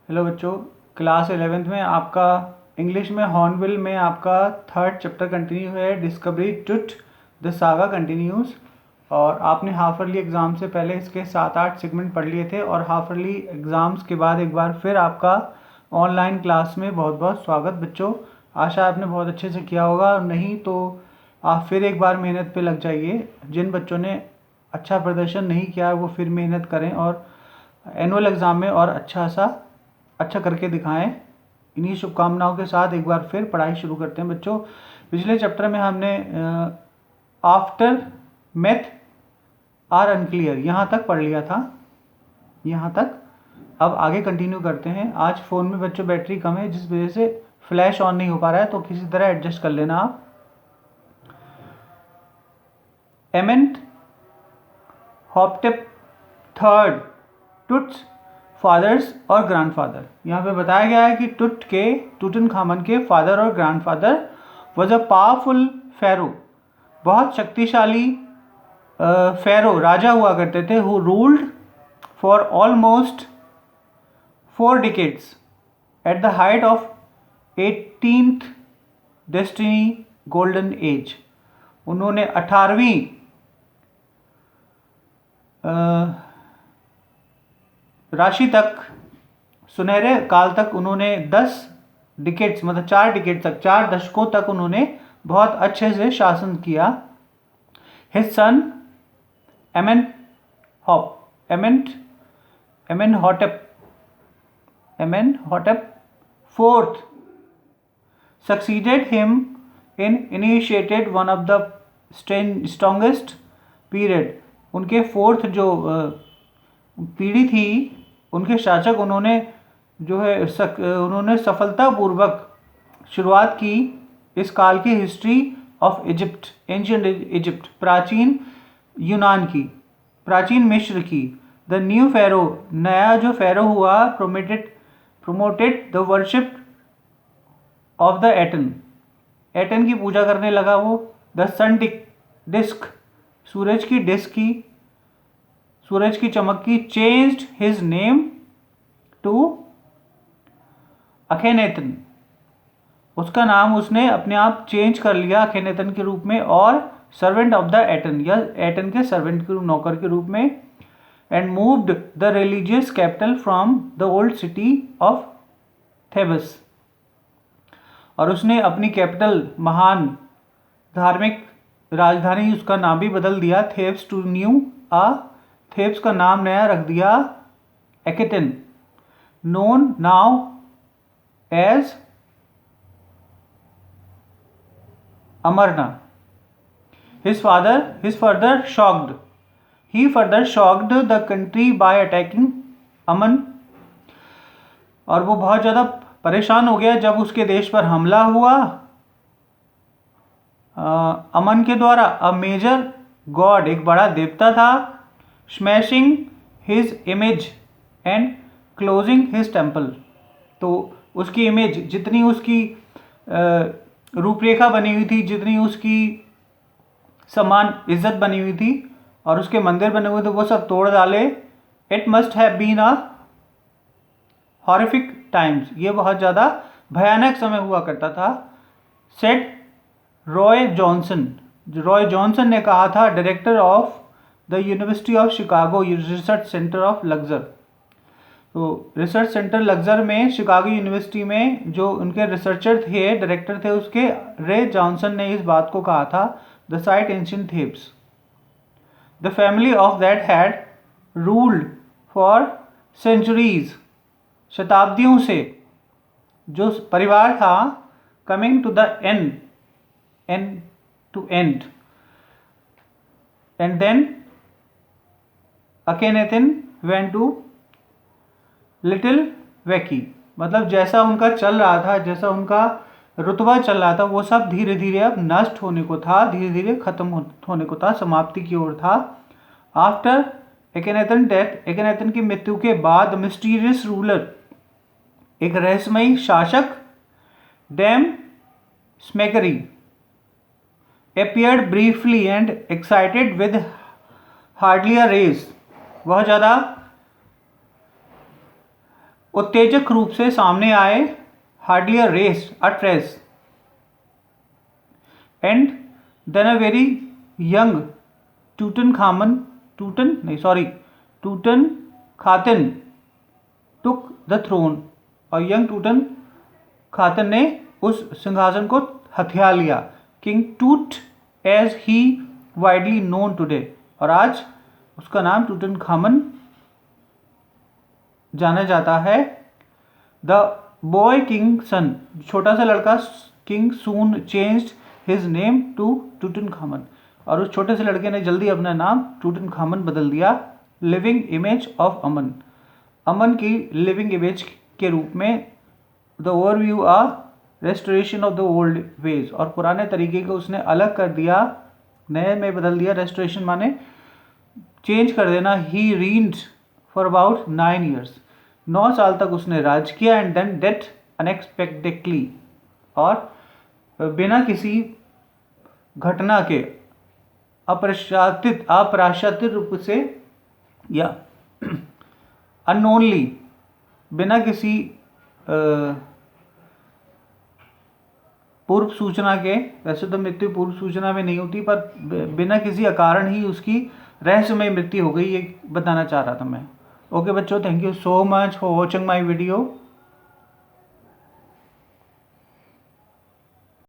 Hello बच्चों, class 11th में आपका इंग्लिश में हॉर्नबिल में आपका थर्ड चैप्टर कंटिन्यू है, डिस्कवरी टुट द सागा कंटिन्यूज। और आपने हाफ ईयरली एग्ज़ाम से पहले इसके 7-8 सेगमेंट पढ़ लिए थे और हाफ ईयरली एग्ज़ाम्स के बाद एक बार फिर आपका ऑनलाइन क्लास में बहुत बहुत स्वागत बच्चों। आशा आपने बहुत अच्छे से किया होगा, और नहीं तो आप फिर एक बार मेहनत पे लग जाइए। जिन बच्चों ने अच्छा प्रदर्शन नहीं किया वो फिर मेहनत करें और एनुअल एग्ज़ाम में और अच्छा करके दिखाएं। इन्हीं शुभकामनाओं के साथ एक बार फिर पढ़ाई शुरू करते हैं बच्चों। पिछले चैप्टर में हमने आफ्टर मैथ आर अनक्लियर यहाँ तक पढ़ लिया था, यहाँ तक। अब आगे कंटिन्यू करते हैं। आज फ़ोन में बच्चों बैटरी कम है, जिस वजह से फ्लैश ऑन नहीं हो पा रहा है, तो किसी तरह एडजस्ट कर लेना आप। एमेंट हॉपटेप थर्ड टुट्स फादर्स और ग्रैंडफादर। यहाँ पे बताया गया है कि टूटनखामन के फादर और ग्रैंडफादर वॉज अ पावरफुल फेरो, बहुत शक्तिशाली फेरो राजा हुआ करते थे, who ruled for almost 4 decades at the height of 18th destiny golden age. उन्होंने 18वीं राशि तक, सुनहरे काल तक उन्होंने 10 डिकेट्स मतलब 4 डिकेट तक, 4 दशकों तक उन्होंने बहुत अच्छे से शासन किया। His son Amenhotep fourth succeeded him in initiated one of the strongest period। उनके फोर्थ जो पीढ़ी थी, उनके शासक, उन्होंने जो है उन्होंने सफलतापूर्वक शुरुआत की इस काल की history of Egypt, ancient Egypt, प्राचीन यूनान की, प्राचीन मिस्र की। द न्यू फेरो, नया जो फेरो हुआ, promoted the worship of the Eton की पूजा करने लगा वो। द सन डिस्क, सूरज की डिस्क की, सूरज की चमक की। चेंज्ड हिज नेम टू अखेनेतन, उसका नाम उसने अपने आप चेंज कर लिया अखेनेतन के रूप में, और सर्वेंट ऑफ द एटन, या एटन के सर्वेंट के नौकर के रूप में। And moved the religious capital from the old city of Thebes, और उसने अपनी कैपिटल, महान धार्मिक राजधानी, उसका नाम भी बदल दिया, थेब्स टू न्यू थेब्स का नाम नया रख दिया Akhetaten, known now as Amarna. He further shocked the country by attacking Amun, और वो बहुत ज़्यादा परेशान हो गया जब उसके देश पर हमला हुआ अमन के द्वारा। अ मेजर गॉड, एक बड़ा देवता था। Smashing his image and closing his temple, तो उसकी इमेज, जितनी उसकी रूपरेखा बनी हुई थी, जितनी उसकी सम्मान इज्जत बनी हुई थी और उसके मंदिर बने हुए थे, वो सब तोड़ डाले। It must have been a horrific times, ये बहुत ज़्यादा भयानक समय हुआ करता था। सेट रॉय जॉनसन ने कहा था, director of the University of Chicago research centre of Luxor. तो रिसर्च सेंटर लग्जर में, शिकागो यूनिवर्सिटी में जो उनके रिसर्चर थे, डायरेक्टर थे उसके, रे जॉनसन ने इस बात को कहा था। The site ancient Thebes, the family of that had ruled for centuries, शताब्दियों से जो परिवार था, coming to the end and then Akhenaten went to little wacky, मतलब जैसा उनका चल रहा था, जैसा उनका रुतबा चल रहा था, वो सब धीरे धीरे अब नष्ट होने को था, धीरे धीरे खत्म होने को था, समाप्ति की ओर था। आफ्टर एकेनेथन डेथ, एकेनेथन की मृत्यु के बाद, मिस्टीरियस रूलर, एक रहस्यमयी शासक, dam स्मेकरी, appeared briefly and excited with hardly a race, वह ज़्यादा उत्तेजक रूप से सामने आए, hardly a race, a trace, and then a very young Tutankhaten took the throne, और यंग टूटन खातन ने उस सिंहासन को हथिया लिया। King Tut as he widely known today, और आज उसका नाम टूटन खामन जाना जाता है। द बॉय किंग सन, छोटा सा लड़का king soon changed his name to Tutankhamun, और उस छोटे से लड़के ने जल्दी अपना नाम टूटन खामन बदल दिया। Living image of Aman, Aman की लिविंग इमेज के रूप में। The overview a restoration of the old ways, और पुराने तरीके को उसने अलग कर दिया, नए में बदल दिया। रेस्टोरेशन माने चेंज कर देना। ही रीन्ड फॉर अबाउट 9 years, 9 साल तक उसने राज किया। एंड देन डेथ अनएक्सपेक्टेडली, और बिना किसी घटना के अप्रशासित रूप से, या अननोनली, बिना किसी पूर्व सूचना के, वैसे तो मृत्यु पूर्व सूचना में नहीं होती, पर बिना किसी अकारण ही उसकी रहस्यमय मृत्यु हो गई, ये बताना चाह रहा था मैं। ओके बच्चों, thank you so much for watching my video.